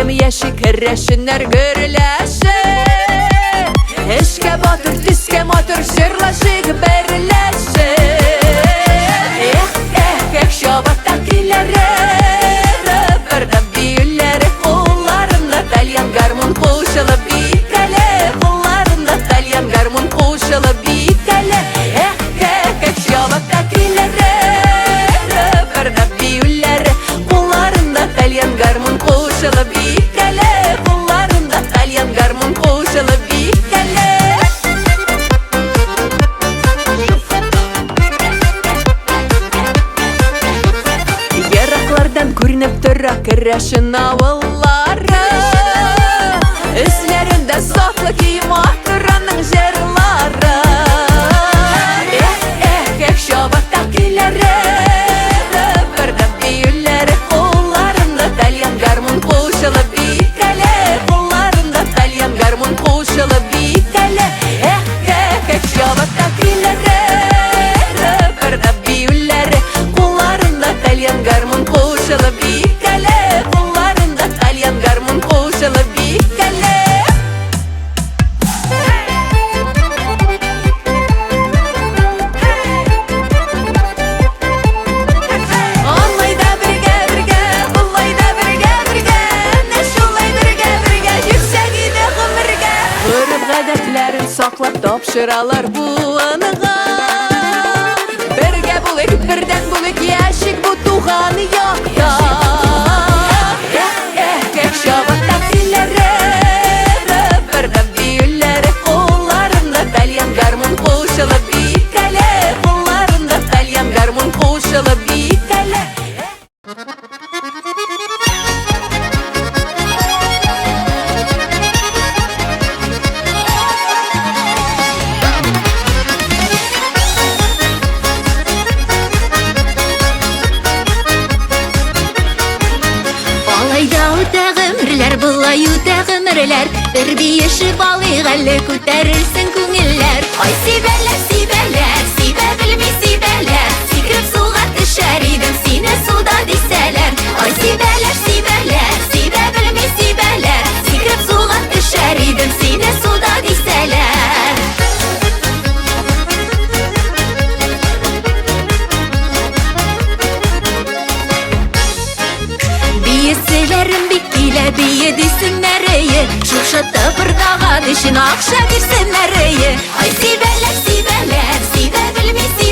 Hem yaşı kerreşinler görüleşi Eşke batır diske motor şırlaşık berleşi Şabattakilere Röpörde büyülleri Kollarında dalyan garmon koşalı bir tele Kollarında dalyan garmon koşalı bir tele Şabattakilere Röpörde büyülleri Kollarında dalyan garmon koşalı bir tele Kollarında dalyan garmon koşalı bir tele Көрініп тұра кірәшін ауыллары Үзлерінде соқлы киім атыраның жерлары Шабаттакилері Рөпірді бүйілері Қоларында тальян гармон қошылы бейтелі Қоларында тальян гармон қошылы бейтелі Шабаттакилері Röpörde büyülleri Kollarında talyan garmon koşalı bir tele Kollarında talyan garmon koşalı bir tele Onlayda birge Bullayda birge Ne şolay birge Yükseğine ömürge Örüp gadetlerin saklap topşıralar bu anıga Birge bulik birden bulik Yaşık bu tuğanı yok da Şabattakilere Röpörde büyülleri Kollarında talyan garmon koşalı bir tele Kollarında talyan garmon koşalı bir tele Bulay üte gümürler Bir biyişi balığı elle Küterirsin küngüller Ay sibeler sibeler Sibe bilmi sibeler Sikrip suğa düşer idim Sine suda diseler Ay sibeler sibeler Sibe bilmi sibeler Sikrip suğa düşer idim Sine suda diseler Biyesilerim bittiyle biye desin nereye Şuşatta bir dağa dişin akşa girsin nereye Ay sibeler sibeler Sibe bilmi sibeler